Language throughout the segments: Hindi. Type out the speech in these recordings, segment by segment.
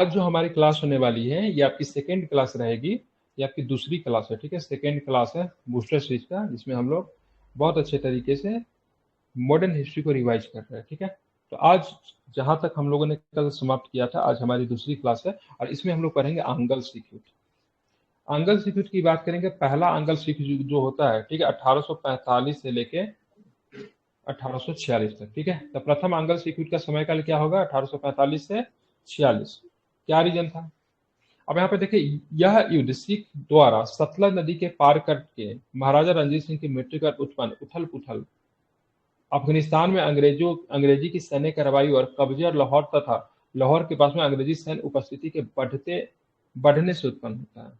आज जो हमारी क्लास होने वाली है ये आपकी सेकेंड क्लास रहेगी। ये आपकी दूसरी क्लास है, ठीक है। सेकेंड क्लास है बूस्टर सीरीज का, जिसमें हम लोग बहुत अच्छे तरीके से मॉडर्न हिस्ट्री को रिवाइज कर रहे हैं, ठीक है। तो आज जहां तक हम लोगों ने कल समाप्त किया था, आज हमारी दूसरी क्लास है और इसमें हम लोग पढ़ेंगे आंगल सीक्यूट। आंगल सीक्यूट की बात करेंगे। पहला आंगल सीक्यूट जो होता है, ठीक है, 1845 से लेके 1846 तक, ठीक है। तो प्रथम आंगल सीक्यूट का समयकाल क्या होगा? 1845 से 46। क्या रीजन था? अब यहाँ पे देखिए, यह युद्ध सिख द्वारा सतलज नदी के पार करके महाराजा रणजीत सिंह की मृत्यु कर उत्पन्न उथल पुथल, अफगानिस्तान में अंग्रेजी की सैन्य कार्रवाई और कब्जे और लाहौर तथा लाहौर के पास में अंग्रेजी सैन्य उपस्थिति के बढ़ने से उत्पन्न होता है।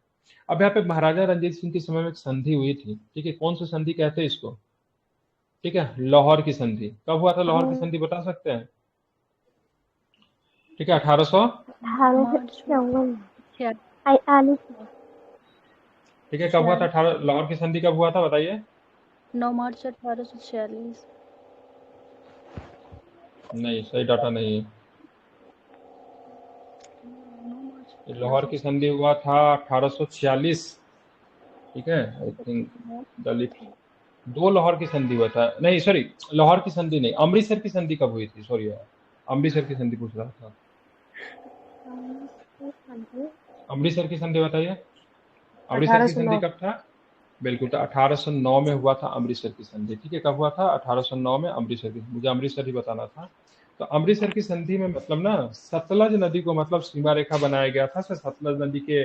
अब यहाँ पे महाराजा रंजीत सिंह के समय में एक संधि हुई थी, ठीक है। कौन सी संधि कहते हैं इसको? ठीक है, लाहौर की संधि। कब हुआ था लाहौर की संधि, बता सकते हैं? ठीक है, 1800, मार्च ठीक है, कब हुआ था? 18 लाहौर की संधि कब हुआ था, बताइए। 9 मार्च 1846। नहीं, सही डाटा नहीं है। 9 मार्च लाहौर की संधि हुआ था 1846, ठीक है। आई थिंक दलित दो लाहौर की संधि हुआ था, नहीं सॉरी, लाहौर की संधि नहीं, अमृतसर की संधि कब हुई थी? सॉरी यार, अमृतसर की संधि पूछ रहा था। अमृतसर की संधि बताइए। अमृतसर की संधि 1809। कब था? बिल्कुल, तो 1809 में हुआ था अमृतसर की संधि, ठीक है। कब हुआ था? 1809 में अमृतसर की, मुझे अमृतसर ही बताना था। तो अमृतसर की संधि में मतलब ना सतलज नदी को मतलब सीमा रेखा बनाया गया था। सतलज नदी के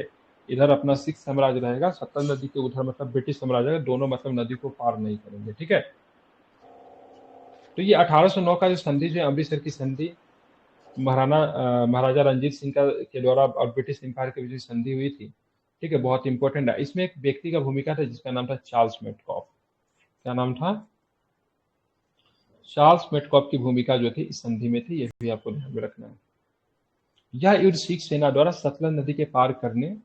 इधर अपना सिख साम्राज्य रहेगा, सतलज नदी के उधर मतलब ब्रिटिश साम्राज्य रहेगा, दोनों मतलब नदी को पार नहीं करेंगे, ठीक है। तो ये 1809 का जो संधि, जो अमृतसर की संधि, महाराजा रंजीत सिंह के द्वारा और ब्रिटिश एम्पायर के बीच में संधि हुई थी, ठीक है, बहुत इंपॉर्टेंट है। इसमें एक व्यक्ति का भूमिका था जिसका नाम था चार्ल्स मेटकॉफ। क्या नाम था? चार्ल्स मेटकॉफ की भूमिका जो थी इस संधि में थी, ये भी आपको ध्यान में रखना है। यह युद्ध सिख सेना द्वारा सतलज नदी के पार करने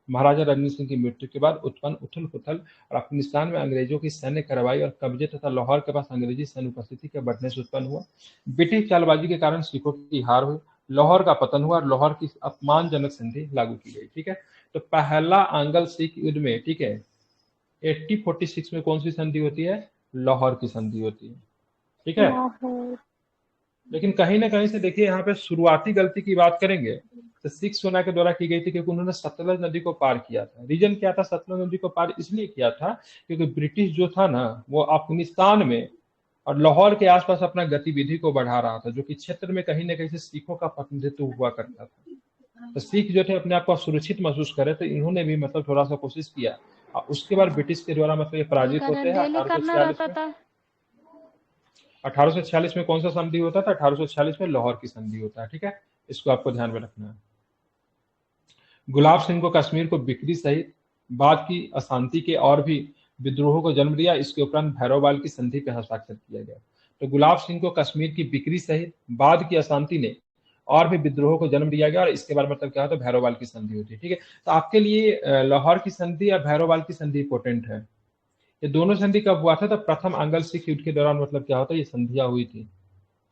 महाराजा रणजीत सिंह की मृत्यु के बाद उत्पन्न उथल पुथल और अफगानिस्तान में अंग्रेजों की सैन्य कार्रवाई और कब्जे तथा लाहौर के पास अंग्रेजी सैन्य उपस्थिति के बढ़ने से उत्पन्न हुआ। ब्रिटिश चालबाजी के कारण सिखों की हार हुई, लाहौर का पतन हुआ और लाहौर की अपमानजनक संधि लागू की गई, ठीक है। तो पहला आंगल सिख युद्ध में, ठीक है, 1846 में कौन सी संधि होती है? लाहौर की संधि होती है, ठीक है। लेकिन कहीं ना कहीं से देखिए, यहाँ पे शुरुआती गलती की बात करेंगे तो सिख सेना के द्वारा की गई थी, क्योंकि उन्होंने सतलज नदी को पार किया था। रीजन क्या था? सतलज नदी को पार इसलिए किया था क्योंकि ब्रिटिश जो था ना, वो अफगानिस्तान में और लाहौर के आसपास अपना गतिविधि को बढ़ा रहा था, जो कि क्षेत्र में कहीं ना कहीं से सिखों का प्रतिनिधित्व हुआ करता था। तो सिख जो थे अपने आप को सुरक्षित महसूस करे, तो इन्होंने भी मतलब थोड़ा सा कोशिश किया। और उसके बाद ब्रिटिश के द्वारा मतलब ये पराजित होते हैं डेली करना 1846 रहता में। था। 1846 में कौन सा संधि होता था? 1846 में लाहौर की संधि होता है, ठीक है। इसको आपको ध्यान में रखना है। गुलाब सिंह को कश्मीर को बिक्री सहित बाद की अशांति के और भी विद्रोहों को जन्म दिया। इसके उपरांत भैरववाल की संधि पर हस्ताक्षर किया गया। तो गुलाब सिंह को कश्मीर की बिक्री सहित बाद की अशांति ने और भी विद्रोहों को जन्म दिया गया, और इसके बाद मतलब क्या होता है? भैरववाल की संधि होती है, ठीक है। तो आपके लिए लाहौर की संधि या भैरववाल की संधि इंपॉर्टेंट है। ये दोनों संधि कब हुआ था? तो प्रथम आंगल सिख युद्ध के दौरान मतलब क्या होता है? ये संधियां हुई थी,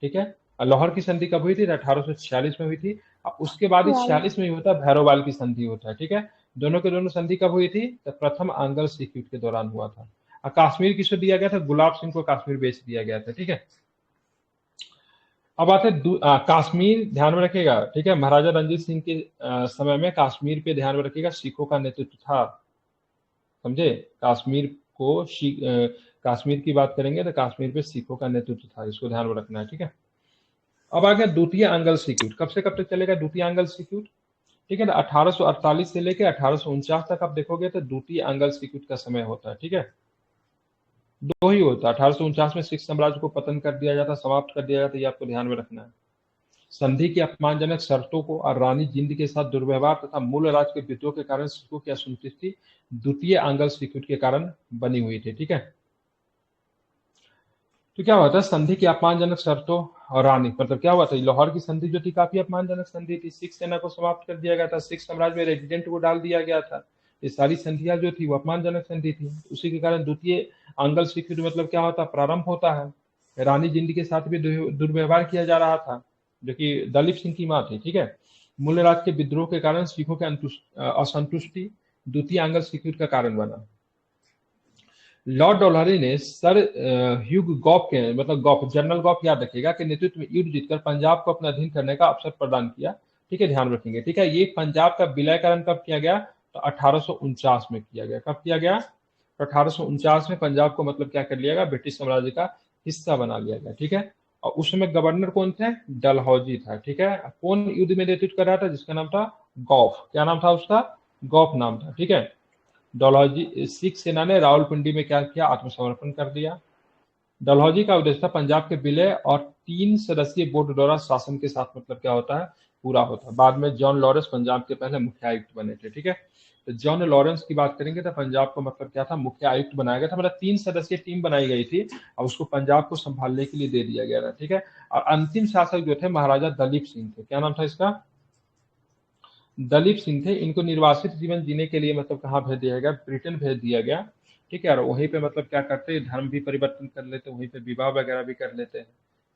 ठीक है। और लाहौर की संधि कब हुई थी? 1846 में हुई थी। और उसके बाद ही 46 में ही होता है भैरववाल की संधि होता है, ठीक है। दोनों के दोनों संधि कब हुई थी? तो प्रथम आंगल सिख युद्ध के दौरान हुआ था। और कश्मीर किसको दिया गया था? गुलाब सिंह को कश्मीर बेच दिया गया था, ठीक है। अब आते कश्मीर, ध्यान में रखिएगा, ठीक है। महाराजा रंजीत सिंह के समय में कश्मीर पे ध्यान में रखिएगा सिखों का नेतृत्व था, समझे। कश्मीर को कश्मीर की बात करेंगे तो कश्मीर पे सिखों का नेतृत्व था, इसको ध्यान में रखना है, ठीक है। अब आ गया द्वितीय आंगल सिख युद्ध। कब से कब तक चलेगा द्वितीय आंगल सिख युद्ध? ठीक है ना, 1848 से लेकर 1849 तक आप देखोगे तो द्वितीय आंगल सिख युद्ध का समय होता है, ठीक है। दो ही होता है। 1849 में सिख साम्राज्य को पतन कर दिया जाता, समाप्त कर दिया जाता, ये आपको ध्यान में रखना है। संधि की अपमानजनक शर्तों को और रानी जिंद के साथ दुर्व्यवहार तथा मूल राज के विद्रोह के कारण सिखों की असंतुष्टि द्वितीय आंगल सिख युद्ध के कारण बनी हुई थी, ठीक है। तो क्या हुआ था? संधि की अपमानजनक शर्तों और रानी मतलब क्या हुआ था? लाहौर की संधि जो थी काफी अपमानजनक संधि थी, सिख सेना को समाप्त कर दिया गया था, सिख साम्राज्य में रेजिडेंट को डाल दिया गया था। ये सारी संधियां जो थी वो अपमानजनक संधि थी। उसी के कारण द्वितीय आंगल सिख युद्ध मतलब क्या होता? प्रारंभ होता है। रानी जिंद के साथ भी दुर्व्यवहार किया जा रहा था, जो कि दलीप सिंह की माँ थी, ठीक है। मूल्यराज के विद्रोह के कारण सिखों के असंतुष्टि द्वितीय एंग्लो सिख युद्ध का कारण बना। लॉर्ड डॉलहरी ने सर ह्यूग गॉफ के मतलब गॉफ जनरल गॉफ याद रखिएगा के नेतृत्व में युद्ध जीतकर पंजाब को अपना अधीन करने का अवसर प्रदान किया। ठीक है, ध्यान रखेंगे। ठीक है, ये पंजाब का विलयकरण कब किया गया? तो 1849 में किया गया। कब किया गया? तो 1849 में पंजाब को मतलब क्या कर लिया गया? ब्रिटिश साम्राज्य का हिस्सा बना लिया गया। ठीक है, और उस समय गवर्नर कौन थे? डलहौजी था। ठीक है, कौन युद्ध में नेतृत्व कर रहा था? जिसका नाम था गॉफ। क्या नाम था उसका? गॉफ नाम था। ठीक है, डलहौजी सिख सेना ने रावलपिंडी में क्या किया? आत्मसमर्पण कर दिया। डलहौजी का उद्देश्य था पंजाब के विलय और 3 सदस्यीय बोर्ड द्वारा शासन के साथ मतलब क्या होता है? पूरा होता है। बाद में जॉन लॉरेंस पंजाब के पहले मुख्य आयुक्त बने थे। ठीक है, तो जॉन लॉरेंस की बात करेंगे तो पंजाब को मतलब क्या था? मुख्य आयुक्त बनाया गया था। मतलब 3 सदस्यीय टीम बनाई गई थी और उसको पंजाब को संभालने के लिए दे दिया गया था। ठीक है, और अंतिम शासक जो थे महाराजा दलीप सिंह थे। क्या नाम था इसका? दलीप सिंह थे। इनको निर्वासित जीवन जीने के लिए मतलब कहाँ भेज दिया गया? ब्रिटेन भेज दिया गया। ठीक है, और वहीं पे मतलब क्या करते? धर्म भी परिवर्तन कर लेते, वहीं पे विवाह वगैरह भी कर लेते हैं।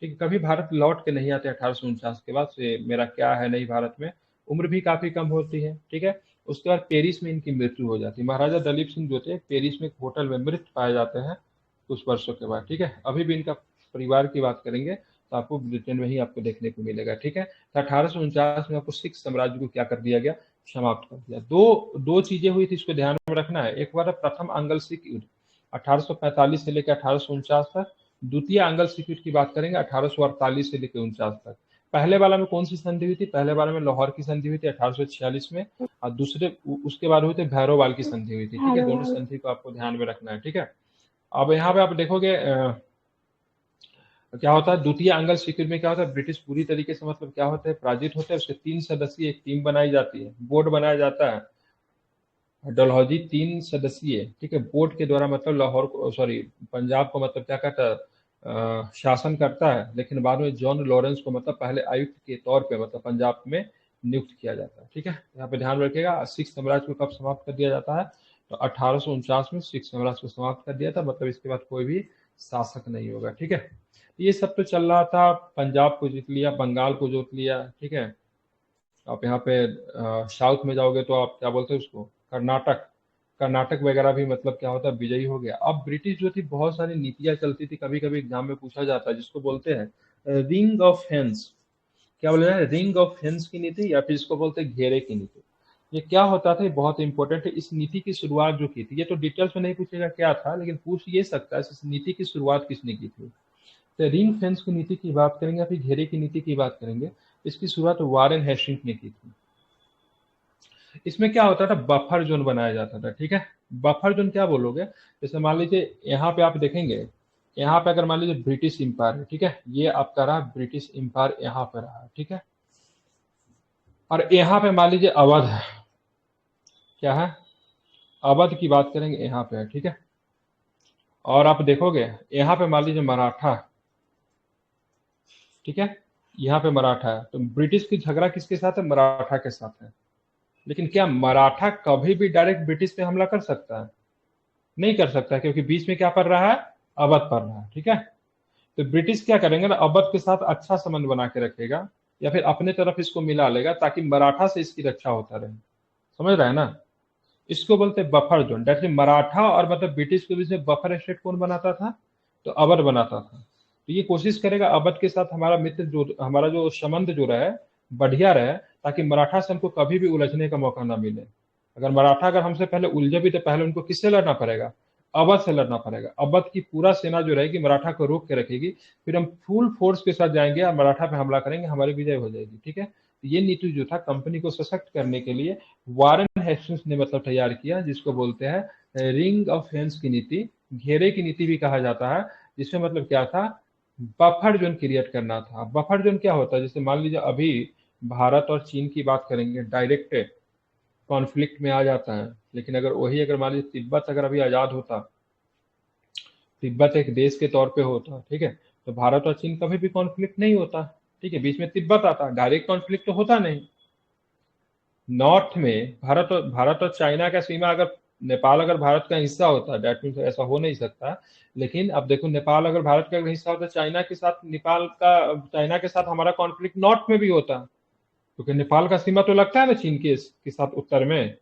ठीक है, कभी भारत लौट के नहीं आते 1849 के बाद से। मेरा क्या है नहीं भारत में, उम्र भी काफी कम होती है। ठीक है, उसके बाद पेरिस में इनकी मृत्यु हो जाती है। महाराजा दलीप सिंह जो थे पेरिस में एक होटल में मृत पाए जाते हैं कुछ वर्षों के बाद। ठीक है, अभी भी इनका परिवार की बात करेंगे तो आपको ब्रिटेन में ही आपको देखने को मिलेगा। ठीक है, तो 1849 में आपको सिख साम्राज्य को क्या कर दिया गया? समाप्त कर दिया। दो चीजें हुई थी, इसको ध्यान में रखना है। एक बार प्रथम आंग्ल सिख युद्ध 1845 से लेकर 1849 तक। द्वितीय आंग्ल सिख युद्ध की बात करेंगे 1848 से लेकर 49 तक। पहले वाला में कौन सी संधि हुई थी? पहले वाले में लाहौर की संधि हुई थी 1846 में, और दूसरे उसके बाद हुई थी भैरोवाल की संधि हुई थी। ठीक है, दोनों संधि को आपको ध्यान में रखना है। ठीक है, अब यहाँ पे आप देखोगे क्या होता है? द्वितीय आंग्ल सिख युद्ध में क्या होता है? ब्रिटिश पूरी तरीके से मतलब क्या होता है? पराजित होते हैं। उसके 3 सदस्यीय एक टीम बनाई जाती है, बोर्ड बनाया जाता है। डलहौजी 3 सदस्यीय ठीक है बोर्ड के द्वारा मतलब लाहौर को सॉरी पंजाब को मतलब क्या करता है? शासन करता है। लेकिन बाद में जॉन लॉरेंस को मतलब पहले आयुक्त के तौर पे मतलब पंजाब में नियुक्त किया जाता है। ठीक है, यहाँ पे ध्यान रखिएगा। सिख साम्राज्य को कब समाप्त कर दिया जाता है? तो 1849 में सिख साम्राज्य को समाप्त कर दिया था। मतलब इसके बाद कोई भी शासक नहीं होगा। ठीक है, ये सब तो चल रहा था। पंजाब को जीत लिया, बंगाल को जीत लिया। ठीक है, आप यहाँ पे साउथ में जाओगे तो आप क्या बोलते हैं उसको? कर्नाटक। कर्नाटक वगैरह भी मतलब क्या होता है? विजयी हो गया। अब ब्रिटिश जो थी बहुत सारी नीतियां चलती थी, कभी कभी एग्जाम में पूछा जाता है, जिसको बोलते हैं रिंग ऑफ फेंस। क्या बोले हैं? रिंग ऑफ फेंस की नीति, या फिर इसको बोलते हैं घेरे की नीति। ये क्या होता था? ये बहुत इंपॉर्टेंट है। इस नीति की शुरुआत जो की थी, ये तो डिटेल्स में नहीं पूछेगा क्या था, लेकिन पूछ ये सकता है इस नीति की शुरुआत किसने की थी। तो रिंग फेंस की नीति की बात करेंगे या फिर घेरे की नीति की बात करेंगे, इसकी शुरुआत वारेन हेस्टिंग्स ने की थी। इसमें क्या होता था? बफर जोन बनाया जाता था। ठीक है, बफर जोन क्या बोलोगे? जैसे मान लीजिए यहाँ पे आप देखेंगे, यहाँ पे अगर मान लीजिए ब्रिटिश इंपायर है। ठीक है, ये आपका रहा ब्रिटिश इंपायर, यहाँ पे रहा। ठीक है, और यहाँ पे मान लीजिए अवध है। क्या है? अवध की बात करेंगे, यहाँ पे है। ठीक है, और आप देखोगे यहाँ पे मान लीजिए मराठा। ठीक है, यहाँ पे मराठा है। तो ब्रिटिश की झगड़ा किसके साथ है? मराठा के साथ है। लेकिन क्या मराठा कभी भी डायरेक्ट ब्रिटिश पे हमला कर सकता है? नहीं कर सकता, क्योंकि बीच में क्या पड़ रहा है? अवध पड़ रहा है। ठीक है, तो ब्रिटिश क्या करेंगे ना, अवध के साथ अच्छा संबंध बना के रखेगा या फिर अपने तरफ इसको मिला लेगा, ताकि मराठा से इसकी रक्षा होता रहे। समझ रहे हैं ना? इसको बोलते हैं बफर जोन। जैसे मराठा और मतलब ब्रिटिश के बीच में बफर स्टेट कौन बनाता था? तो अवध बनाता था। तो ये कोशिश करेगा अवध के साथ हमारा मित्र जो हमारा जो संबंध जो रहे बढ़िया रहे, ताकि मराठा से हमको कभी भी उलझने का मौका ना मिले। अगर हमसे पहले उलझे भी तो पहले उनको किससे लड़ना पड़ेगा? अवध से लड़ना पड़ेगा। अवध की पूरा सेना जो रहेगी मराठा को रोक के रखेगी, फिर हम फुल फोर्स के साथ जाएंगे और मराठा पे हमला करेंगे, हमारी विजय हो जाएगी। ठीक है, तो ये नीति जो था कंपनी को सशक्त करने के लिए वारेन हेस्टिंग्स ने मतलब तैयार किया, जिसको बोलते हैं रिंग ऑफ फेंस की नीति, घेरे की नीति भी कहा जाता है। जिसमें मतलब क्या था? बफर जोन क्रिएट करना था। बफर जोन क्या होता है? जैसे मान लीजिए अभी भारत और चीन की बात करेंगे, डायरेक्ट कॉन्फ्लिक्ट में आ जाता है। लेकिन अगर मान लीजिए तिब्बत अगर अभी आजाद होता, तिब्बत एक देश के तौर पे होता, ठीक है, तो भारत और चीन कभी भी कॉन्फ्लिक्ट नहीं होता। ठीक है, बीच में तिब्बत आता, डायरेक्ट कॉन्फ्लिक्ट तो होता नहीं। नॉर्थ में भारत और चाइना का सीमा, अगर नेपाल अगर भारत का हिस्सा होता, डेट मीन्स ऐसा हो नहीं सकता। लेकिन अब देखो, नेपाल अगर भारत का हिस्सा होता, चाइना के साथ हमारा कॉन्फ्लिक्ट नॉर्थ में भी होता। क्योंकि नेपाल का सीमा तो लगता है ना चीन के साथ उत्तर में,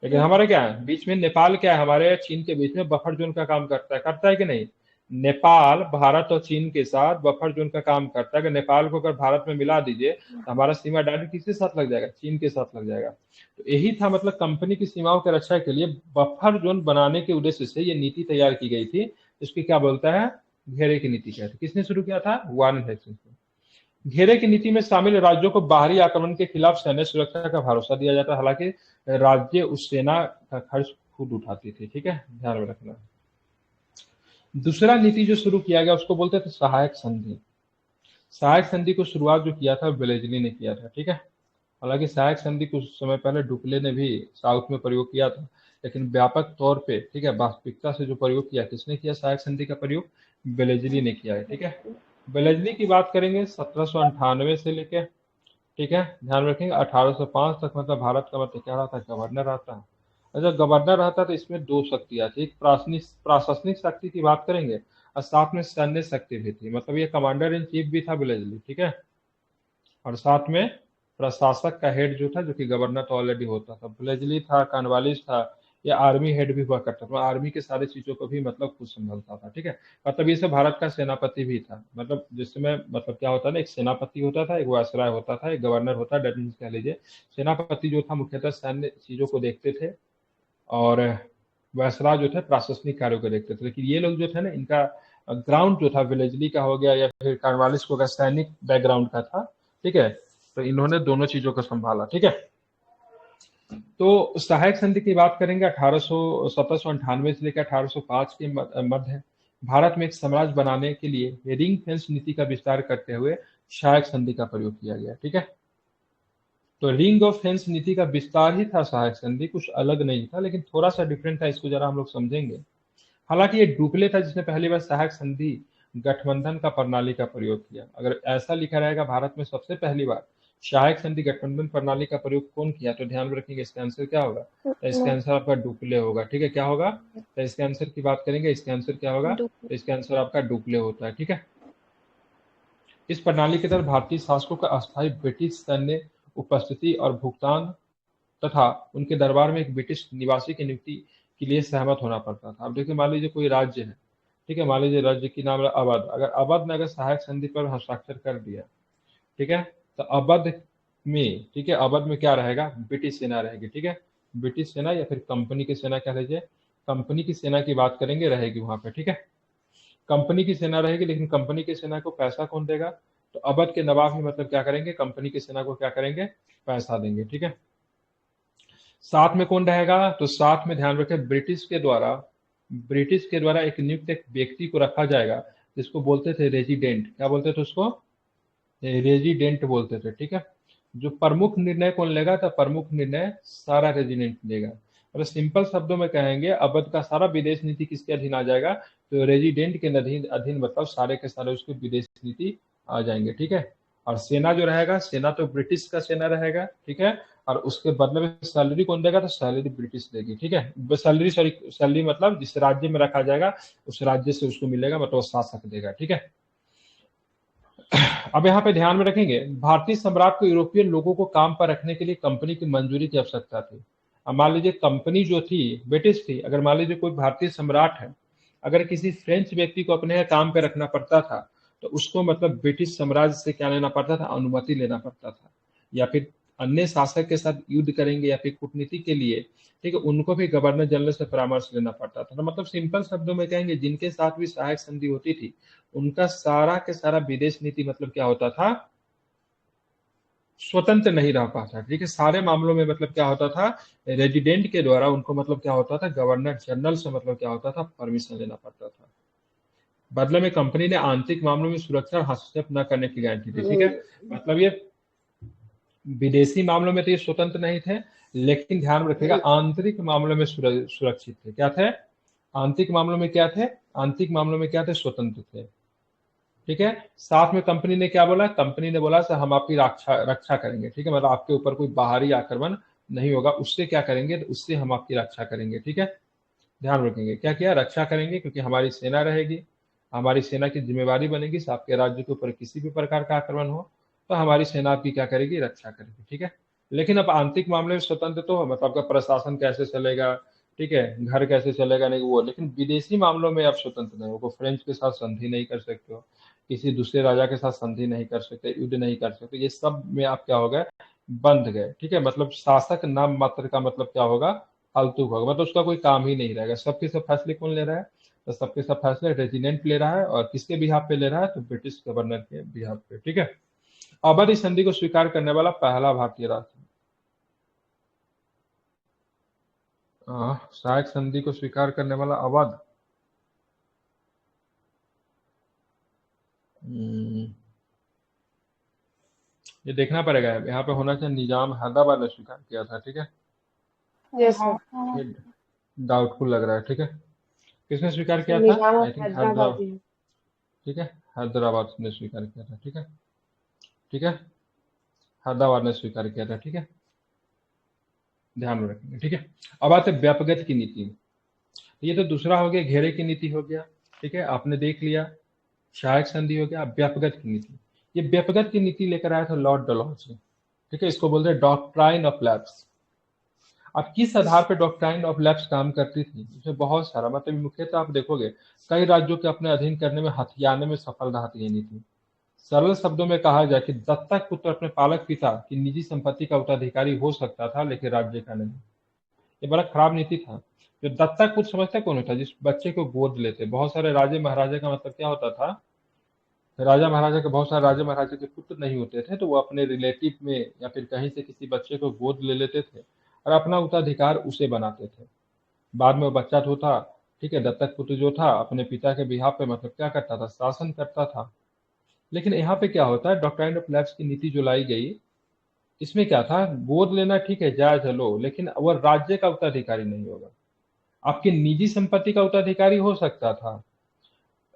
लेकिन हमारे क्या है बीच में नेपाल, क्या है हमारे चीन के बीच में बफर जोन का काम करता है कि नहीं। नेपाल भारत और चीन के साथ बफर जोन का काम करता है। अगर नेपाल को अगर भारत में मिला दीजिए तो हमारा सीमा डायरेक्ट किसके साथ लग जाएगा, चीन के साथ लग जाएगा। तो यही था मतलब कंपनी की सीमाओं की रक्षा के लिए बफर जोन बनाने के उद्देश्य से ये नीति तैयार की गई थी। इसकी क्या बोलता है, घेरे की नीति कहते हैं। किसने शुरू किया था, वारेन हेस्टिंग्स ने। घेरे की नीति में शामिल राज्यों को बाहरी आक्रमण के खिलाफ सैन्य सुरक्षा का भरोसा दिया जाता है। हालांकि राज्य उस सेना का खर्च खुद उठाती थी। ठीक है, ध्यान में रखना। दूसरा नीति जो शुरू किया गया उसको बोलते थे सहायक संधि। सहायक संधि को शुरुआत जो किया था वेलेज़ली ने किया था। ठीक है, हालांकि सहायक संधि कुछ समय पहले डुप्ले ने भी साउथ में प्रयोग किया था, लेकिन व्यापक तौर पे ठीक है वास्तविकता से जो प्रयोग किया, किसने किया सहायक संधि का प्रयोग, वेलेज़ली ने किया है। ठीक है, वेलेज़ली की बात करेंगे 1798 से लेके, ठीक है ध्यान रखेंगे 1805 तक, मतलब भारत का मतलब क्या रहा था, गवर्नर रहता है। अच्छा, गवर्नर रहता तो इसमें दो शक्तियां थी, एक प्रशासनिक शक्ति की बात करेंगे और साथ में सैन्य शक्ति भी थी। मतलब ये कमांडर इन चीफ भी था वेलेज़ली। ठीक है, और साथ में प्रशासक का हेड जो था, जो कि गवर्नर तो ऑलरेडी होता था, वेलेज़ली था, कॉर्नवालिस था, या आर्मी हेड भी हुआ करता था, आर्मी के सारी चीजों को भी मतलब खुद संभालता था। ठीक है, मतलब ये सब भारत का सेनापति भी था। मतलब जिसमें मतलब क्या होता है ना, एक सेनापति होता था, एक वायसराय होता था, एक गवर्नर होता है, डेट मीन्स कह लीजिए सेनापति जो था मुख्यतः सैन्य चीजों को देखते थे, और वायसराय जो थे प्रशासनिक कार्यों को देखते थे। लेकिन ये लोग जो थे ना, इनका ग्राउंड जो था वेलेज़ली का हो गया या फिर कॉर्नवालिस को सैनिक बैकग्राउंड का था। ठीक है, तो इन्होंने दोनों चीजों को संभाला। ठीक है, तो सहायक संधि की बात करेंगे 1798 से लेकर 1805 के मध्य भारत में एक साम्राज्य बनाने के लिए रिंग फेंस नीति का विस्तार करते हुए सहायक संधि का प्रयोग किया गया। ठीक है, तो रिंग ऑफ फेंस नीति का विस्तार ही था सहायक संधि, कुछ अलग नहीं था, लेकिन थोड़ा सा डिफरेंट था, इसको जरा हम लोग समझेंगे। हालांकि ये डुप्ले था जिसने पहली बार सहायक संधि गठबंधन का प्रणाली का प्रयोग किया। अगर ऐसा लिखा रहेगा भारत में सबसे पहली बार सहायक संधि गठबंधन प्रणाली का प्रयोग कौन किया, तो ध्यान में रखेंगे इसका आंसर क्या होगा, तो इसका आंसर आपका डुप्ले होगा। ठीक है, क्या होगा, तो इसके आंसर की बात करेंगे, इसका आंसर क्या होगा, तो इसका आंसर आपका डुप्ले होता है। ठीक है, इस प्रणाली के तहत भारतीय शासकों का अस्थायी ब्रिटिश सैन्य उपस्थिति और भुगतान तथा उनके दरबार में एक ब्रिटिश निवासी की नियुक्ति के लिए सहमत होना पड़ता था। अब देखिए मान लीजिए कोई राज्य है, ठीक है, मान लीजिए राज्य की नाम है अवध, अगर अवध ने अगर सहायक संधि पर हस्ताक्षर कर दिया, ठीक है, तो अवध में, ठीक है, अवध में क्या रहेगा, ब्रिटिश सेना रहेगी। ठीक है, ब्रिटिश सेना या फिर कंपनी की सेना कह लीजिए, कंपनी की सेना की बात करेंगे रहेगी वहां पे। ठीक है, कंपनी की सेना रहेगी, लेकिन कंपनी की सेना को पैसा कौन देगा, तो अवध के नवाब ही मतलब क्या करेंगे, कंपनी की सेना को क्या करेंगे, पैसा देंगे। ठीक है, साथ में कौन रहेगा, तो साथ में ध्यान रखें ब्रिटिश के द्वारा एक नियुक्त एक व्यक्ति को रखा जाएगा, जिसको बोलते थे रेजिडेंट। क्या बोलते थे उसको, रेजिडेंट बोलते थे। ठीक है, जो प्रमुख निर्णय कौन लेगा, तो प्रमुख निर्णय सारा रेजिडेंट लेगा। और सिंपल शब्दों में कहेंगे अवध का सारा विदेश नीति किसके अधीन आ जाएगा, तो रेजिडेंट के अधीन मतलब सारे के सारे उसके विदेश नीति आ जाएंगे। ठीक है, और सेना जो रहेगा, सेना तो ब्रिटिश का सेना रहेगा। ठीक है, और उसके बदले में सैलरी कौन देगा, तो सैलरी ब्रिटिश देगी। ठीक है, सैलरी मतलब जिस राज्य में रखा जाएगा उस राज्य से उसको मिलेगा, मतलब शासक देगा। ठीक है, अब यहाँ पे ध्यान में रखेंगे भारतीय सम्राट को यूरोपियन लोगों को काम पर रखने के लिए कंपनी की मंजूरी की आवश्यकता थी। अब मान लीजिए कंपनी जो थी ब्रिटिश थी, अगर मान लीजिए कोई भारतीय सम्राट है, अगर किसी फ्रेंच व्यक्ति को अपने यहाँ काम पे रखना पड़ता था, तो उसको मतलब ब्रिटिश साम्राज्य से क्या लेना पड़ता था, अनुमति लेना पड़ता था, या फिर अन्य शासक के साथ युद्ध करेंगे या फिर कूटनीति के लिए, ठीक है, उनको भी गवर्नर जनरल से परामर्श लेना पड़ता था। तो मतलब सिंपल शब्दों में कहेंगे जिनके साथ भी सहायक संधि होती थी उनका सारा के सारा विदेश नीति मतलब क्या होता था, स्वतंत्र नहीं रह पाता। ठीक है, सारे मामलों में मतलब क्या होता था, रेजिडेंट के द्वारा उनको मतलब क्या होता था, गवर्नर जनरल से मतलब क्या होता था, परमिशन लेना पड़ता था। बदले में कंपनी ने आंतरिक मामलों में सुरक्षा और हस्तक्षेप न करने की गारंटी दी। ठीक है, मतलब ये विदेशी मामलों में तो ये स्वतंत्र नहीं थे, लेकिन ध्यान रखिएगा आंतरिक मामलों में सुरक्षित थे। क्या थे, आंतरिक मामलों में क्या थे, आंतरिक मामलों में क्या थे, स्वतंत्र थे। ठीक है, साथ में कंपनी ने क्या बोला, कंपनी ने बोला सर हम आपकी रक्षा करेंगे। ठीक है, मतलब आपके ऊपर कोई बाहरी आक्रमण नहीं होगा, उससे क्या करेंगे, तो उससे हम आपकी रक्षा करेंगे। ठीक है, ध्यान रखेंगे क्या किया, रक्षा करेंगे, क्योंकि हमारी सेना रहेगी, हमारी सेना की जिम्मेवारी बनेगी आपके राज्य के ऊपर किसी भी प्रकार का आक्रमण हो तो हमारी सेना आपकी क्या करेगी, रक्षा करेगी, ठीक है। लेकिन अब आंतरिक मामले में स्वतंत्र तो हो, मतलब आपका प्रशासन कैसे चलेगा, ठीक है, घर कैसे चलेगा नहीं वो, लेकिन विदेशी मामलों में आप स्वतंत्र नहीं हो, फ्रेंच के साथ संधि नहीं कर सकते हो, किसी दूसरे राजा के साथ संधि नहीं कर सकते, युद्ध नहीं कर सकते, ये सब में आप क्या हो गए, बंध गए, ठीक है। मतलब शासक नाम मात्र का मतलब क्या होगा, फालतू होगा, मतलब उसका कोई काम ही नहीं रहेगा। सबके सब फैसले कौन ले रहा है, तो सबके सब फैसले रेजिडेंट ले रहा है, और किसके बिहाफ पे ले रहा है, तो ब्रिटिश गवर्नर के बिहाफ पे, ठीक है। अवध इस संधि को स्वीकार करने वाला पहला भारतीय राष्ट्र, सहायक संधि को स्वीकार करने वाला अवध, ये देखना पड़ेगा, यहाँ पे होना चाहिए निजाम हैदराबाद ने स्वीकार किया था, ठीक है। यस सर, ये डाउटफुल लग रहा है, ठीक है। किसने स्वीकार किया था, निजाम आई थिंक हैदराबाद, हैदराबादी है। ठीक है, हैदराबाद ने स्वीकार किया था, ठीक है, ठीक है, हैदराबाद ने स्वीकार किया था, ठीक है, ध्यान में रखेंगे, ठीक है। अब आते व्यापगत की नीति, ये तो दूसरा हो गया, घेरे की नीति हो गया, ठीक है, आपने देख लिया। सहायक संधि हो गया, व्यापगत की नीति, ये व्यापगत की नीति लेकर आया था लॉर्ड डलहौजी, ठीक है, इसको बोलते हैं डॉक्ट्राइन ऑफ लैप्स। अब किस आधार पर डॉक्ट्राइन ऑफ लैप्स काम करती थी, इसमें बहुत सारा, मतलब मुख्यतः आप देखोगे कई राज्यों के अपने अधीन करने में, हथियाने में सफल रहा था ये नीति। सरल शब्दों में कहा जाए कि दत्तक पुत्र अपने पालक पिता की निजी संपत्ति का उत्तराधिकारी हो सकता था, लेकिन राज्य का नहीं। ये बड़ा खराब नीति था। जो दत्तक पुत्र समझते कौन होता है, जिस बच्चे को गोद लेते, बहुत सारे राजे महाराजा का मतलब क्या होता था, राजा महाराजा के बहुत सारे राजा महाराजा के पुत्र नहीं होते थे, तो वो अपने रिलेटिव में या फिर कहीं से किसी बच्चे को गोद ले लेते थे और अपना उत्तराधिकार उसे बनाते थे। बाद में वो बच्चा तो था, ठीक है, दत्तक पुत्र जो था अपने पिता के बिहाफ पे मतलब क्या करता था, शासन करता था। लेकिन यहाँ पे क्या होता है, डॉक्ट्राइन ऑफ लैप्स की नीति जो लाई गई, इसमें क्या था, गोद लेना ठीक है जायज है लो, लेकिन वह राज्य का उत्तराधिकारी नहीं होगा, आपकी निजी संपत्ति का उत्तराधिकारी हो सकता था।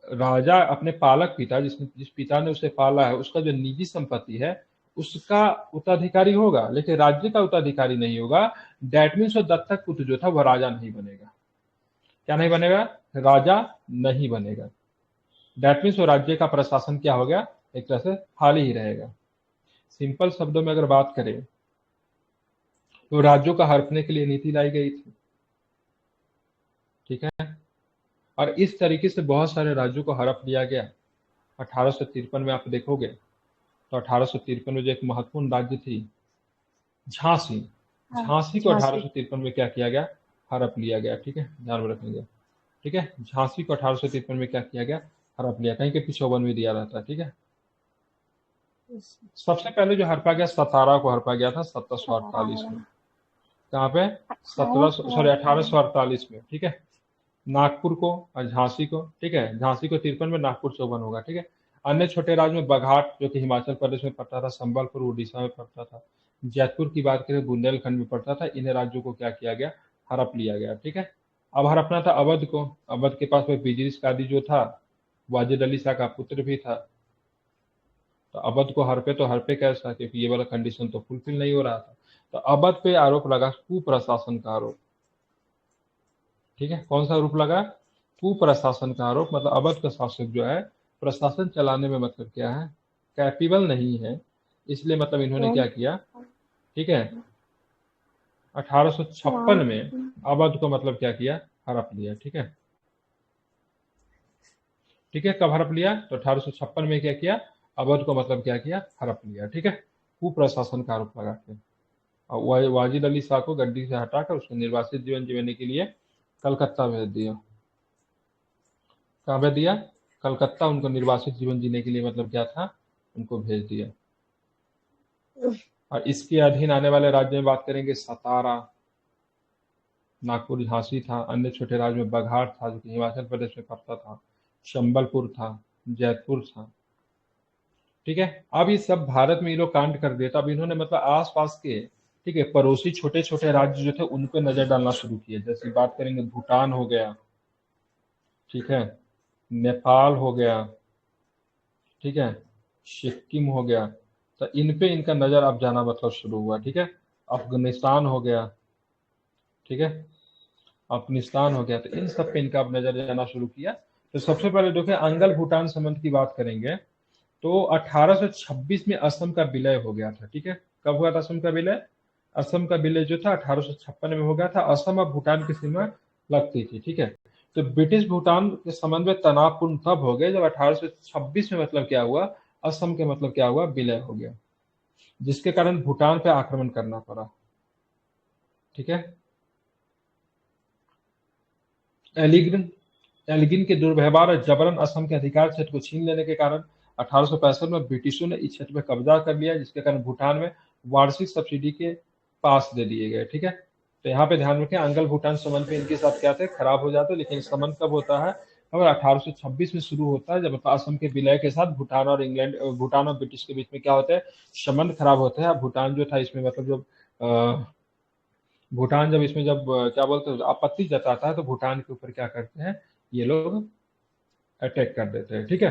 राजा अपने पालक पिता, जिस पिता ने उसे पाला है, उसका जो निजी संपत्ति है उसका उत्तराधिकारी होगा, लेकिन राज्य का उत्तराधिकारी नहीं होगा। दैट मीन्स वो दत्तक पुत्र जो था वह राजा नहीं बनेगा। क्या नहीं बनेगा, राजा नहीं बनेगा। दैट मीन्स वो राज्य का प्रशासन क्या हो गया, एक तरह से खाली ही रहेगा। सिंपल शब्दों में अगर बात करें तो राज्यों का हड़पने के लिए नीति लाई गई थी, ठीक है, और इस तरीके से बहुत सारे राज्यों को हड़प लिया गया। 1853 में आप देखोगे तो 1853 में जो एक महत्वपूर्ण राज्य थी झांसी, झांसी को 1853 में क्या किया गया, हड़प लिया गया, ठीक है, ध्यान में रखेंगे, ठीक है। झांसी को 1853 में क्या किया गया, हड़प लिया, कहीं के पिछोवन में दिया रहता है, ठीक है। सबसे पहले जो हड़पा गया, सतारा को हड़पा गया था 1748 में। कहाँ पे, 1848 में, ठीक है। नागपुर को और झांसी को, ठीक है, झांसी को 53 में, नागपुर 54 होगा, ठीक है। अन्य छोटे राज्य में बघाट जो कि हिमाचल प्रदेश में पड़ता था, संबलपुर उड़ीसा में पड़ता था, जयपुर की बात करें बुंदेलखंड में पड़ता था। इन्हें राज्यों को क्या किया गया, हड़प लिया गया, ठीक है। अब हड़पना था अवध को। अवध के पास में बिजलिस कादी जो था, वाजिद अली शाह का पुत्र भी था, तो अवध को हड़पे, तो हड़पे कैसा, क्योंकि ये वाला कंडीशन तो फुलफिल नहीं हो रहा था, तो अवध पे आरोप लगा कुप्रशासन का आरोप, ठीक है। कौन सा आरोप लगा, कुप्रशासन का आरोप, मतलब अवध का शासक जो है प्रशासन चलाने में मतलब क्या है, कैपेबल नहीं है, इसलिए मतलब इन्होंने क्या किया, ठीक है, 1856 में अवध को मतलब क्या किया, हड़प लिया, ठीक है, ठीक है। कब हड़प लिया, तो 1856 में क्या किया, अवध को मतलब क्या किया, हड़प लिया, ठीक है, कुप्रशासन का आरोप लगा के। और वाजिद अली शाह को गद्दी से हटाकर उसको निर्वासित जीवन जीने के लिए कलकत्ता भेज दिया। कहाँ भेज दिया, कलकत्ता, उनको निर्वासित जीवन जीने के लिए मतलब क्या था, उनको भेज दिया। और इसके अधीन आने वाले राज्य में बात करेंगे, सतारा, नागपुर, झांसी था। अन्य छोटे राज्य में बघाट था जो कि हिमाचल प्रदेश में पड़ता था, संबलपुर था, जयपुर था, ठीक है। अब ये सब भारत में ये लोग कांड कर दिए, तब इन्होंने मतलब आसपास के, ठीक है, पड़ोसी छोटे छोटे राज्य जो थे उन पे नजर डालना शुरू किए। जैसे बात करेंगे भूटान हो गया, ठीक है, नेपाल हो गया, ठीक है, सिक्किम हो गया, तो इन पे इनका नजर अब जाना मतलब शुरू हुआ, ठीक है। अफगानिस्तान हो गया, ठीक है, अफगानिस्तान हो गया, तो इन सब पे इनका अब नजर जाना शुरू किया। तो सबसे पहले देखिए अंगल भूटान संबंध की बात करेंगे, तो 1826 में असम का विलय हो गया था। ठीक है, कब हुआ था असम का विलय? असम का विलय जो था 1856 में हो गया था। असम और भूटान की सीमा लगती थी। ठीक है, तो ब्रिटिश भूटान के संबंध में तनावपूर्ण तब हो गए जब 1826 में मतलब क्या हुआ, असम के मतलब क्या हुआ, विलय हो गया, जिसके कारण भूटान पे आक्रमण करना पड़ा। ठीक है, एलिगिन एल्गिन के दुर्व्यवहार और जबरन असम के अधिकार क्षेत्र को छीन लेने के कारण 1865 में ब्रिटिशों ने इस क्षेत्र में कब्जा कर लिया, जिसके कारण भूटान में वार्षिक सब्सिडी के पास दे दिए गए। ठीक है, तो यहाँ पे ध्यान रखें, अंगल भूटान संबंध में इनके साथ क्या थे, खराब हो जाते, लेकिन संबंध कब होता है, अब 1826 में शुरू होता है, जब असम के विलय के साथ भूटान और इंग्लैंड, भूटान और ब्रिटिश के बीच में क्या होता है, संबंध खराब होते हैं। भूटान जो था इसमें मतलब जब भूटान जब इसमें जब क्या बोलते हैं, आपत्ति जताता है, तो भूटान के ऊपर क्या करते हैं ये लोग, अटैक कर देते हैं। ठीक है,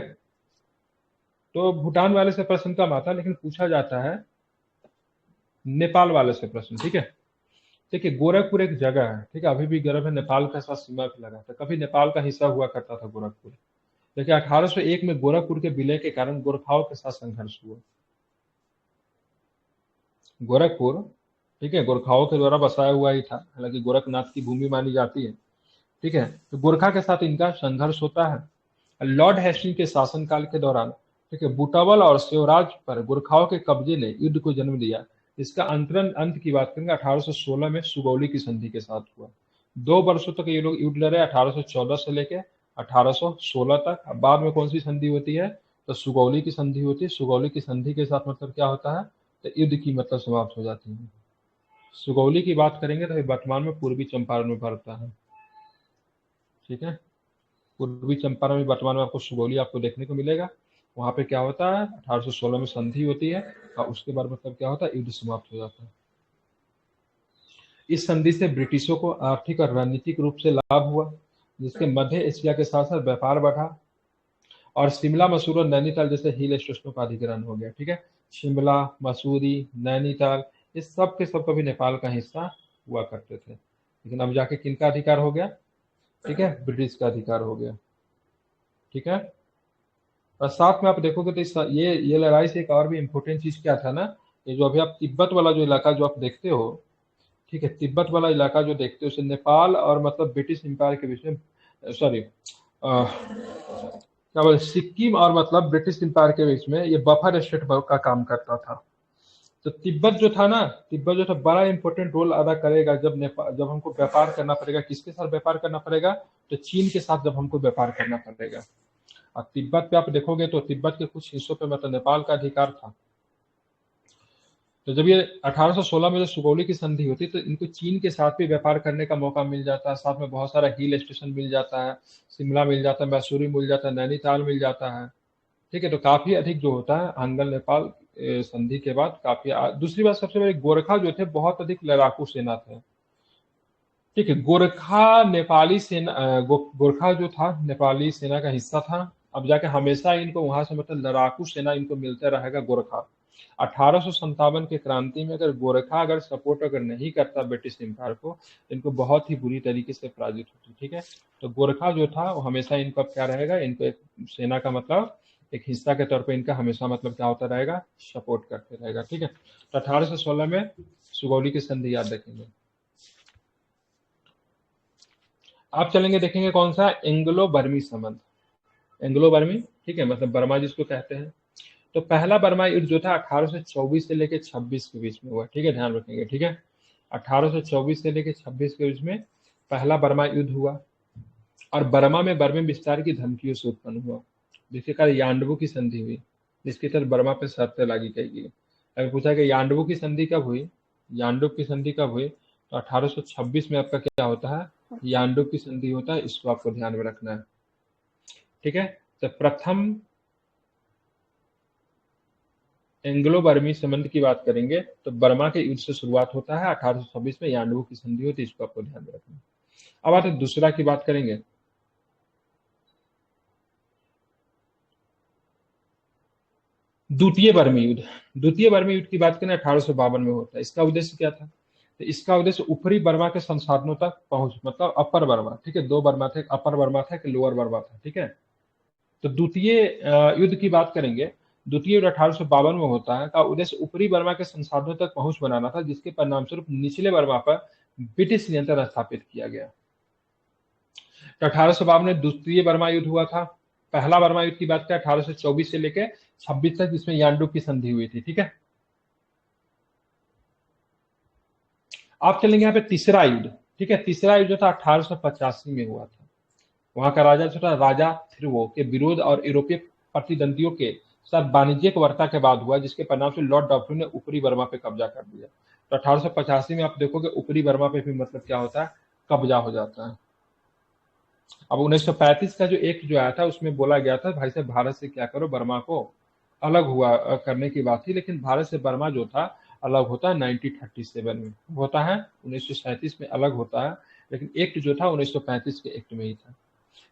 तो भूटान वाले से प्रश्न कम आता है, लेकिन पूछा जाता है नेपाल वाले से प्रश्न। ठीक है, देखिए गोरखपुर एक जगह है, ठीक है, अभी भी गर्व है, नेपाल के साथ सीमा भी लगा था, कभी नेपाल का हिस्सा हुआ करता था गोरखपुर। देखिए 1801 में गोरखपुर के विलय के कारण गोरखाओं के साथ संघर्ष हुआ। गोरखपुर, ठीक है, गोरखाओं के द्वारा बसाया हुआ ही था, हालांकि गोरखनाथ की भूमि मानी जाती है। ठीक है, तो गोरखा के साथ इनका संघर्ष होता है। लॉर्ड हेस्टिंग के शासनकाल के दौरान, ठीक है, बुटावल और शिवराज पर गोरखाओं के कब्जे ने युद्ध को जन्म दिया। इसका अंतरण अंत की बात करेंगे 1816 में सुगौली की संधि के साथ हुआ। 2 वर्षों तक ये लोग युद्ध लड़े, 1814 से लेके 1816 तक। अब बाद में कौन सी संधि होती है, तो सुगौली की संधि होती है। सुगौली की संधि के साथ मतलब क्या होता है, तो युद्ध की मतलब समाप्त हो जाती है। सुगौली की बात करेंगे तो वर्तमान में पूर्वी चंपारण में पड़ता है। ठीक है, पूर्वी चंपारण में वर्तमान में आपको सुगौली आपको देखने को मिलेगा। वहां पे क्या होता है, 1816 में संधि होती है, और उसके बाद मतलब क्या होता है, युद्ध समाप्त हो जाता है। इस संधि से ब्रिटिशों को आर्थिक और रणनीतिक रूप से लाभ हुआ, जिसके मध्य एशिया के साथ साथ व्यापार बढ़ा, और शिमला, मसूरी और नैनीताल जैसे हिल स्टेशनों का अधिग्रहण हो गया। ठीक है, शिमला, मसूरी, नैनीताल, ये सब के सब कभी नेपाल का हिस्सा हुआ करते थे, लेकिन अब जाके किनका अधिकार हो गया, ठीक है, ब्रिटिश का अधिकार हो गया। ठीक है, और साथ में आप देखोगे तो ये लड़ाई से एक और भी इम्पोर्टेंट चीज क्या था ना, ये जो अभी आप तिब्बत वाला जो इलाका जो आप देखते हो, ठीक है, तिब्बत वाला इलाका जो देखते हो, उसे नेपाल और मतलब ब्रिटिश एम्पायर के बीच में, सॉरी क्या बोले, सिक्किम और मतलब ब्रिटिश एम्पायर के बीच में ये बफर स्टेट का काम करता था। तो तिब्बत जो था ना, तिब्बत जो था बड़ा इंपॉर्टेंट रोल अदा करेगा जब नेपाल, जब हमको व्यापार करना पड़ेगा, किसके साथ व्यापार करना पड़ेगा, तो चीन के साथ जब हमको व्यापार करना पड़ेगा। और तिब्बत पे आप देखोगे तो तिब्बत के कुछ हिस्सों पे मतलब नेपाल का अधिकार था। तो जब ये 1816 में जो सुगौली की संधि होती, तो इनको चीन के साथ भी व्यापार करने का मौका मिल जाता है, साथ में बहुत सारा हिल स्टेशन मिल जाता है, शिमला मिल जाता है, मैसूरी मिल जाता है, नैनीताल मिल जाता है। ठीक है, तो काफी अधिक जो होता है अंगल नेपाल संधि के बाद काफी दूसरी बात, सबसे बड़ी, गोरखा जो थे बहुत अधिक लड़ाकू सेना थे। ठीक है, गोरखा नेपाली सेना गोरखा जो था नेपाली सेना का हिस्सा था। अब जाके हमेशा इनको वहां से मतलब लड़ाकू सेना इनको मिलता रहेगा गोरखा। 1857 के क्रांति में अगर गोरखा अगर सपोर्ट अगर नहीं करता ब्रिटिश एम्पायर को, इनको बहुत ही बुरी तरीके से पराजित होती। ठीक है, तो गोरखा जो था वो हमेशा इनको क्या रहेगा, इनको एक सेना का मतलब एक हिस्सा के तौर पर इनका हमेशा मतलब क्या होता रहेगा, सपोर्ट करते रहेगा। ठीक है, तो 1816 में सुगौली की संधि याद रखेंगे। आप चलेंगे देखेंगे कौन सा, एंग्लो बर्मी संबंध, एंग्लो बर्मी, ठीक है, मतलब बर्मा जिसको कहते हैं। तो पहला बर्मा युद्ध जो था 1824 से लेकर 26 के बीच में हुआ। ठीक है, ध्यान रखेंगे। ठीक है, 1824 से लेकर 26 के बीच में पहला बर्मा युद्ध हुआ, और बर्मा में बर्मे विस्तार की धमकियों से उत्पन्न हुआ, जिसके कारण यांडबू की संधि हुई, जिसके तहत बर्मा पर शर्तें लागू की गई। अगर पूछा कि यांडबू की संधि कब हुई, यांडबू की संधि कब हुई, तो 1826 में आपका क्या होता है, यांडबू की संधि होता है, इसको आपको ध्यान में रखना है। ठीक है, तो प्रथम एंग्लो बर्मी संबंध की बात करेंगे तो बर्मा के युद्ध से शुरुआत होता है, 1826 में यांडबू की संधि होती है, इसको आपको ध्यान में रखना है। अब आते दूसरा की बात करेंगे, द्वितीय बर्मी युद्ध। द्वितीय बर्मी युद्ध की बात करें 1852 में होता है। इसका उद्देश्य क्या था, तो इसका उद्देश्य ऊपरी बर्मा के संसाधनों तक पहुंच, मतलब अपर बर्मा। ठीक है, 2 बर्मा थे, अपर बर्मा था कि लोअर बर्मा था। ठीक है, तो द्वितीय युद्ध की बात करेंगे द्वितीय युद्ध 1852 में होता है, का उद्देश्य ऊपरी बर्मा के संसाधनों तक पहुंच बनाना था, जिसके परिणामस्वरूप निचले बर्मा पर ब्रिटिश नियंत्रण स्थापित किया गया। तो 1852 में द्वितीय बर्मा युद्ध हुआ था। पहला बर्मा युद्ध की बात करें 1824 से लेकर 26 तक, जिसमें यानडू की संधि हुई थी। ठीक है, आप चलेंगे यहाँ पे तीसरा युद्ध। ठीक है, तीसरा युद्ध जो था 1885 में हुआ था। वहां का राजा जो था राजा थिरवो के विरोध और यूरोपीय प्रतिद्वंदियों के साथ वाणिज्यिक वार्ता के बाद हुआ, जिसके परिणाम से लॉर्ड डॉफ्रिन ने ऊपरी बर्मा पे कब्जा कर लिया। तो 1885 में आप देखोगे ऊपरी बर्मा पे भी मतलब क्या होता है, कब्जा हो जाता है। अब 1935 का जो एक्ट जो आया था उसमें बोला गया था भाई साहब भारत से क्या करो, बर्मा को अलग हुआ करने की बात थी, लेकिन भारत से बर्मा जो था अलग होता है 1937 में, होता है 1937 में अलग होता है, लेकिन एक्ट जो था 1935 के एक्ट में ही था।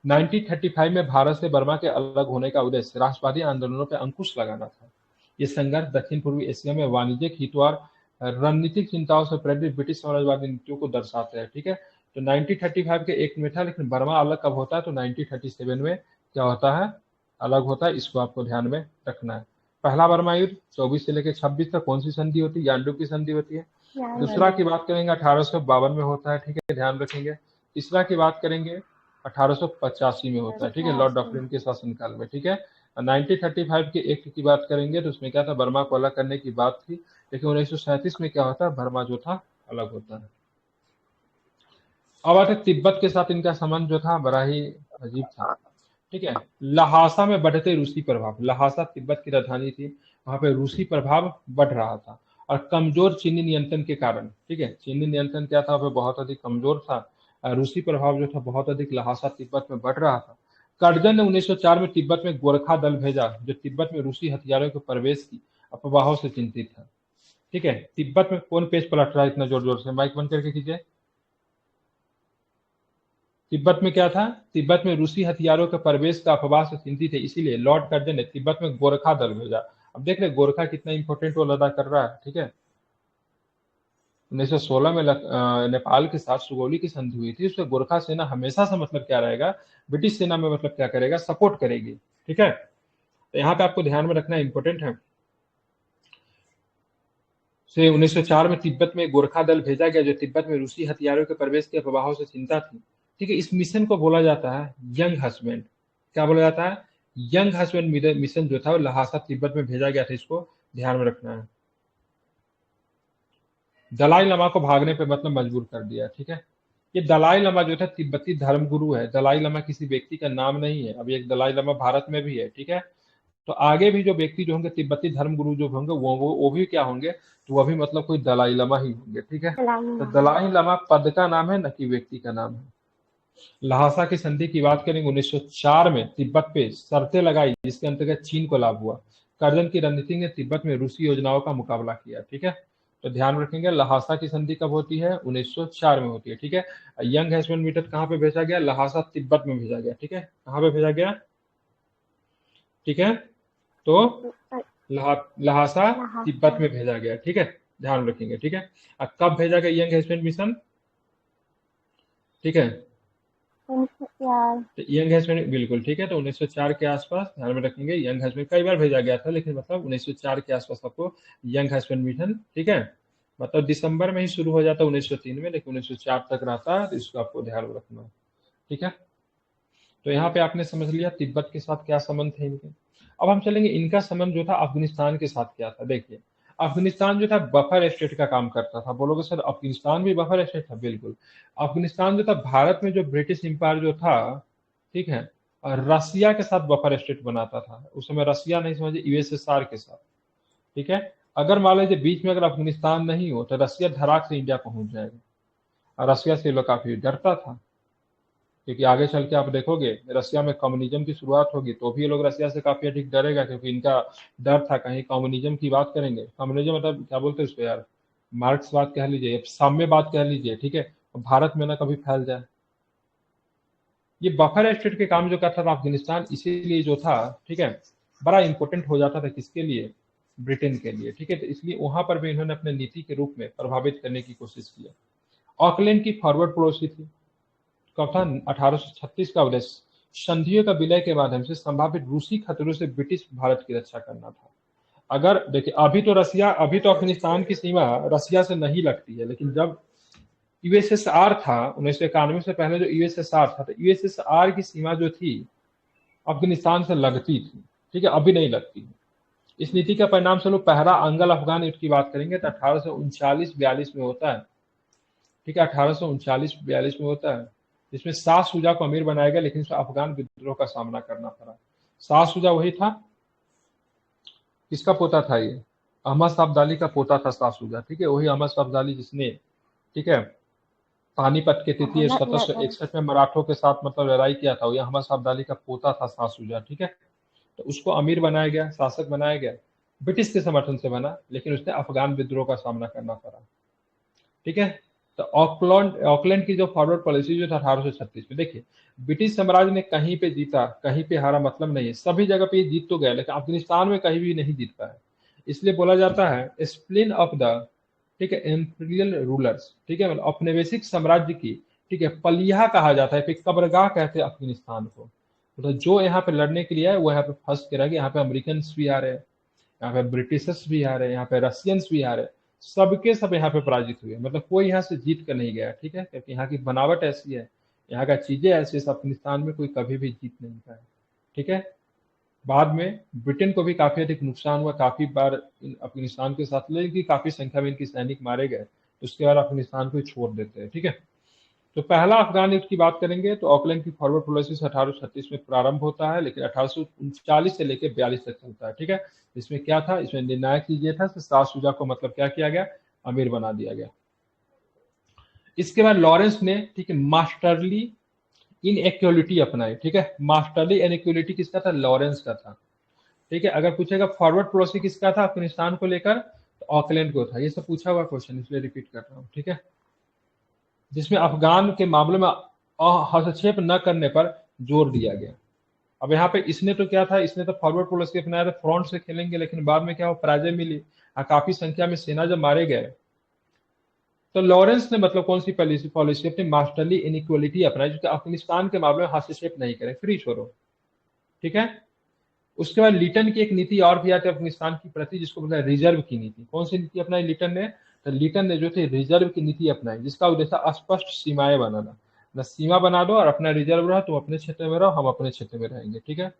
1935 में भारत से बर्मा के अलग होने का उद्देश्य राष्ट्रवादी आंदोलनों पर अंकुश लगाना था। ये संघर्ष दक्षिण पूर्वी एशिया में वाणिज्यिक हितों और रणनीतिक चिंताओं से प्रेरित ब्रिटिश साम्राज्यवादी नीतियों को दर्शाते हैं। ठीक है, तो 1935 के एक्ट में था, लेकिन बर्मा अलग कब होता है, तो 1937 में क्या होता है, अलग होता है। इसको आपको ध्यान में रखना है। पहला बर्मा युद्ध 24 से लेकर 26 तक कौन सी संधि होती है, यानडू की संधि होती है। दूसरा की बात करेंगे 1852 में होता है। ठीक है, ध्यान रखेंगे। तीसरा की बात करेंगे 1885 में होता है। ठीक है, लॉर्ड डॉफ्रिन के शासनकाल में। ठीक है, 1935 के एक्ट की बात करेंगे तो उसमें क्या था, बर्मा को अलग करने की बात थी, लेकिन 1937 में क्या होता है, बर्मा जो था अलग होता है। अब आते तिब्बत के साथ इनका संबंध जो था बड़ा ही अजीब था। ठीक है, लहासा में बढ़ते रूसी प्रभाव, लहासा तिब्बत की राजधानी थी, वहां पे रूसी प्रभाव बढ़ रहा था और कमजोर चीनी नियंत्रण के कारण। ठीक है, चीनी नियंत्रण क्या था, वह बहुत अधिक कमजोर था, रूसी प्रभाव जो था बहुत अधिक लहासा तिब्बत में बढ़ रहा था। कर्जन ने 1904 में तिब्बत में गोरखा दल भेजा, जो तिब्बत में रूसी हथियारों के प्रवेश की अफवाहों से चिंतित था। ठीक है, तिब्बत में कौन पेज पलट रहा है इतना जोर जोर से, माइक बंद करके कीजिए। तिब्बत में क्या था, तिब्बत में रूसी हथियारों के प्रवेश का अफवाह से चिंतित थे, इसीलिए लॉर्ड कर्जन ने तिब्बत में गोरखा दल भेजा। अब देख रहे गोरखा कितना इंपॉर्टेंट रोल अदा कर रहा है। ठीक है, 1916 में नेपाल के साथ सुगौली की संधि हुई थी, उसमें गोरखा सेना हमेशा से मतलब क्या रहेगा, ब्रिटिश सेना में मतलब क्या करेगा, सपोर्ट करेगी। ठीक है, तो यहाँ पे आपको ध्यान में रखना इंपॉर्टेंट है। से 1904 में तिब्बत में गोरखा दल भेजा गया, जो तिब्बत में रूसी हथियारों के प्रवेश के अफवाहों से चिंता थी। ठीक है, इस मिशन को बोला जाता है यंग हस्बैंड। क्या बोला जाता है, यंग हस्बैंड मिशन जो था वो लहासा तिब्बत में भेजा गया था, इसको ध्यान में रखना है। दलाई लामा को भागने पे मतलब मजबूर कर दिया। ठीक है, ये दलाई लामा जो था तिब्बती धर्म गुरु है, दलाई लामा किसी व्यक्ति का नाम नहीं है। अभी एक दलाई लामा भारत में भी है। ठीक है, तो आगे भी जो व्यक्ति जो होंगे तिब्बती धर्म गुरु जो होंगे वो भी क्या होंगे, तो वह भी मतलब कोई दलाई लामा ही होंगे। ठीक है, तो दलाई लामा पद का नाम है, न कि व्यक्ति का नाम है। लहासा की संधि की बात करेंगे 1904 में तिब्बत पे शर्तें लगाई, जिसके अंतर्गत चीन को लाभ हुआ। कर्जन की रणनीति ने तिब्बत में रूसी योजनाओं का मुकाबला किया। ठीक है, तो ध्यान रखेंगे लहासा की संधि कब होती है, 1904 में होती है। ठीक है, यंग हस्बैंड मीटर कहाँ पे भेजा गया, लहासा तिब्बत में भेजा गया। ठीक है, कहाँ पे भेजा गया, ठीक है, तो लहासा तिब्बत में भेजा गया। ठीक है, ध्यान रखेंगे। ठीक है, अब कब भेजा गया यंग हस्बैंड मिशन, ठीक है, तो यंग हस्बैंड बिल्कुल ठीक है, तो 1904 के आसपास ध्यान में रखेंगे। यंग हस्बैंड कई बार भेजा गया था, लेकिन मतलब 1904 के आसपास आपको यंग हस्बैंड मिशन। ठीक है, मतलब दिसंबर में ही शुरू हो जाता है 1903 में, लेकिन 1904 तक रहता है, तो इसको आपको ध्यान में रखना है। ठीक है, तो यहाँ पे आपने समझ लिया तिब्बत के साथ क्या संबंध थे इनके। अब हम चलेंगे इनका संबंध जो था अफगानिस्तान के साथ क्या था। देखिए, अफगानिस्तान जो था बफर स्टेट का काम करता था। बोलोगे सर अफगानिस्तान भी बफर स्टेट था, बिल्कुल। अफगानिस्तान जो था भारत में जो ब्रिटिश एम्पायर जो था, ठीक है, और रसिया के साथ बफर स्टेट बनाता था। उस समय रसिया नहीं समझे, यूएसएसआर के साथ। ठीक है, अगर मान लीजिए बीच में अगर अफगानिस्तान नहीं हो तो रसिया धड़ाक से इंडिया पहुंच जाएगा, और रसिया से लोग काफी डरता था, क्योंकि आगे चल के आप देखोगे रसिया में कम्युनिज्म की शुरुआत होगी तो भी ये लोग रसिया से काफी अधिक डरेगा, क्योंकि इनका डर था कहीं कम्युनिज्म की बात करेंगे। कम्युनिज्म मतलब क्या बोलते हैं उसको यार, मार्क्सवाद कह लीजिए, साम्यवाद कह लीजिए। ठीक है, भारत में ना कभी फैल जाए। ये बफर स्टेट के काम जो करता था अफगानिस्तान, इसीलिए जो था, ठीक है, बड़ा इंपॉर्टेंट हो जाता था किसके लिए, ब्रिटेन के लिए। ठीक है, तो इसलिए वहां पर भी इन्होंने अपने नीति के रूप में प्रभावित करने की कोशिश की। ऑकलैंड की फॉरवर्ड पड़ोसी थी, कब था, 1836 का उद्देश्य संधियों का विलय के माध्यम से संभावित रूसी खतरों से ब्रिटिश भारत की रक्षा करना था। अगर देखिए अभी तो अफगानिस्तान की सीमा रसिया से नहीं लगती है, लेकिन जब यूएसएसआर था 1991 से पहले जो यूएसएसआर था, तो यूएसएसआर की सीमा जो थी अफगानिस्तान से लगती थी, ठीक है, अभी नहीं लगती। इस नीति का परिणाम स्वरूप पहला अंगल अफगान युद्ध की बात करेंगे तो 1839-42 में होता है, ठीक है, 1839-42 में होता है, जिसमें शाह शुजा को अमीर बनाया गया, लेकिन उसे अफगान विद्रोह का सामना करना पड़ा। शाह शुजा वही था, किसका पोता था ये? अहमद शाह अब्दाली का पोता था शाह शुजा, ठीक है, वही अहमद शाह अब्दाली जिसने, ठीक है, पानीपत के तृतीय 1761 में मराठों के साथ मतलब लड़ाई किया था, ये अहमद शाह अब्दाली का पोता था शाह शुजा, ठीक है। तो उसको अमीर बनाया गया, शासक बनाया गया, ब्रिटिश के समर्थन से बना, लेकिन उसने अफगान विद्रोह का सामना करना पड़ा, ठीक है। तो ऑकलैंड की जो फॉरवर्ड पॉलिसी जो था 1836 में, देखिए ब्रिटिश साम्राज्य ने कहीं पे जीता कहीं पे हारा मतलब नहीं है, सभी जगह पे जीत तो गया, लेकिन अफगानिस्तान में कहीं भी नहीं जीत पाया। इसलिए बोला जाता है स्प्लिन ऑफ द, ठीक है, इंपीरियल रूलर्स, ठीक है, मतलब औपनिवेशिक साम्राज्य की, ठीक है, पलिया कहा जाता है, फिर कब्रगाह कहते हैं अफगानिस्तान को। तो जो यहाँ पे लड़ने के लिए है वो यहाँ पे फंस के रह गए, यहाँ पे अमेरिकन भी आ रहे हैं, यहाँ पे ब्रिटिशर्स भी आ रहे हैं, यहाँ पे रशियंस भी आ रहे हैं, सबके सब यहाँ पे पराजित हुए, मतलब कोई यहाँ से जीत कर नहीं गया, ठीक है, क्योंकि यहाँ की बनावट ऐसी है, यहाँ का चीजें ऐसी, अफगानिस्तान में कोई कभी भी जीत नहीं पाया, ठीक है। बाद में ब्रिटेन को भी काफी अधिक नुकसान हुआ, काफी बार अफगानिस्तान के साथ, लेकिन काफी संख्या में इनकी सैनिक मारे गए, उसके बाद अफगानिस्तान को छोड़ देते हैं, ठीक है। तो पहला अफगान युद्ध की बात करेंगे तो ऑकलैंड की फॉरवर्ड पॉलिसी 1836 में प्रारंभ होता है, लेकिन 1839 से लेकर 42 तक चलता है, ठीक है। इसमें क्या था, इसमें निर्णायक चीज ये था, शाह शुजा को मतलब क्या किया गया, अमीर बना दिया गया। इसके बाद लॉरेंस ने, ठीक है, मास्टरली इनइक्वालिटी अपनाई, ठीक है, मास्टरली इनइक्वालिटी किसका था, लॉरेंस का था, ठीक है। अगर पूछेगा फॉरवर्ड पॉलिसी किसका था अफगानिस्तान को लेकर, तो ऑकलैंड को था, ये सब पूछा हुआ क्वेश्चन, इसलिए रिपीट कर रहा हूँ, ठीक है। जिसमें अफगान के मामले में हस्तक्षेप न करने पर जोर दिया गया। अब यहाँ पे इसने तो क्या था, इसने तो फॉरवर्ड पॉलिसी अपनाया था, फ्रंट से खेलेंगे, लेकिन बाद में क्या हो, पराजय मिली, काफी संख्या में सेना जब मारे गए, तो लॉरेंस ने मतलब कौन सी पॉलिसी अपनी, मास्टरली इनइक्वालिटी अपनाई, जो कि अफगानिस्तान के मामले में हस्तक्षेप नहीं करे, फ्री छोड़ो, ठीक है। उसके बाद लिटन की एक नीति और भी आती है अफगानिस्तान की प्रति, जिसको बोलते हैं रिजर्व की नीति। कौन सी नीति अपनाई लिटन ने, तो लिटन ने जो थे रिजर्व की नीति अपनाई, जिसका उद्देश्य स्पष्ट सीमाएं बनाना, न सीमा बना दो और अपना रिजर्व रहो, तुम अपने क्षेत्र में रहो, हम अपने क्षेत्र में रहेंगे, ठीक है।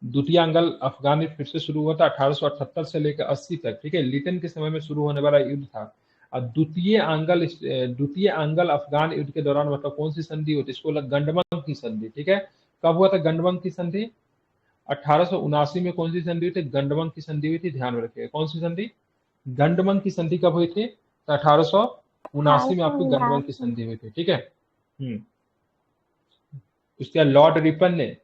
द्वितीय अंगल अफगान युद्ध फिर से शुरू हुआ था 1878 से लेकर 80 तक, ठीक है, लिटन के समय में शुरू होने वाला युद्ध था। और द्वितीय अंगल अफगान युद्ध के दौरान मतलब कौन सी संधि होती है, इसको गंडबंग की संधि, ठीक है। कब हुआ था गंडबंग की संधि, 1879 में कौन सी संधि हुई थी, गंडबंग की संधि हुई थी, ध्यान में रखिएगा कौन सी संधि, गंडबंग की संधि कब हुई थी, तो 1879 में आपको गंडबंग की संधि हुई थी, ठीक है। उसके बाद लॉर्ड रिपन ने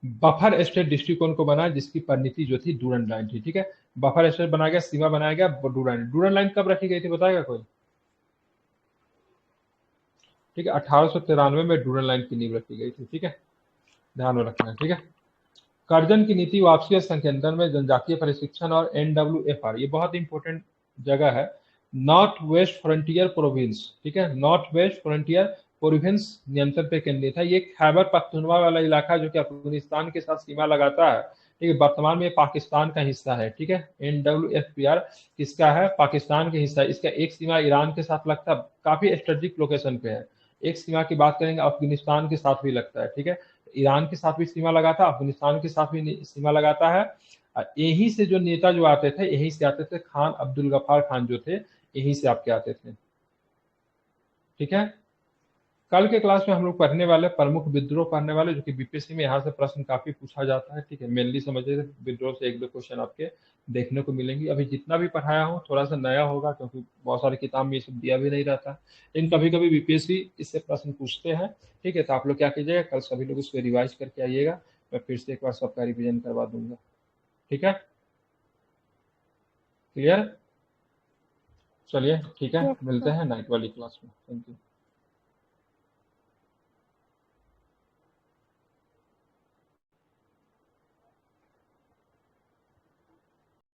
बफर स्टेट दृष्टिकोण को बनाया, जिसकी परिणति जो थी डूरन लाइन थी, ठीक है। बफर स्टेट बनाया गया, सीमा बनाया गया, डूरन लाइन कब रखी गई थी बताएगा कोई, ठीक है, 1893 में डूरन लाइन की नींव रखी गई थी, ठीक है, ध्यान में रखना है, ठीक है। कर्जन की नीति, वापसी और संकेंद्रण में जनजातीय प्रशिक्षण और NWFR, ये बहुत इंपॉर्टेंट जगह है, नॉर्थ वेस्ट फ्रंटियर प्रोविंस, ठीक है, नॉर्थ वेस्ट फ्रंटियर प्रोविंस नियंत्रण पे केंद्रित है। ये खैबर पख्तूनवा वाला इलाका जो कि अफगानिस्तान के साथ सीमा लगाता है, ठीक है, वर्तमान में पाकिस्तान का हिस्सा है, ठीक है। NWFR किसका है, पाकिस्तान का हिस्सा है। इसका एक सीमा ईरान के साथ लगता है, काफी स्ट्रेटेजिक लोकेशन पे है। एक सीमा की बात करेंगे अफगानिस्तान के साथ भी लगता है, ठीक है, ईरान के साथ भी सीमा लगाता है, अफगानिस्तान के साथ भी सीमा लगाता है। यहीं से जो नेता जो आते थे, यहीं से आते थे, खान अब्दुल गफ्फार खान जो थे, यहीं से आपके आते थे, ठीक है। कल के क्लास में हम लोग पढ़ने वाले प्रमुख विद्रोह पढ़ने वाले, जो कि बीपीएससी में यहाँ से प्रश्न काफी पूछा जाता है, ठीक है। मेनली समझिए विद्रोह से एक दो क्वेश्चन आपके देखने को मिलेंगे। अभी जितना भी पढ़ाया हूँ थोड़ा सा नया होगा, क्योंकि बहुत सारी किताब में ये सब दिया भी नहीं रहता, लेकिन कभी कभी बीपीएससी इससे प्रश्न पूछते हैं, ठीक है। तो आप लोग क्या कीजिएगा, कल सभी लोग इसको रिवाइज करके आइएगा, मैं फिर से एक बार सबका रिविजन करवा दूंगा, ठीक है, क्लियर। चलिए ठीक है, मिलते हैं नाइट वाली क्लास में, थैंक यू।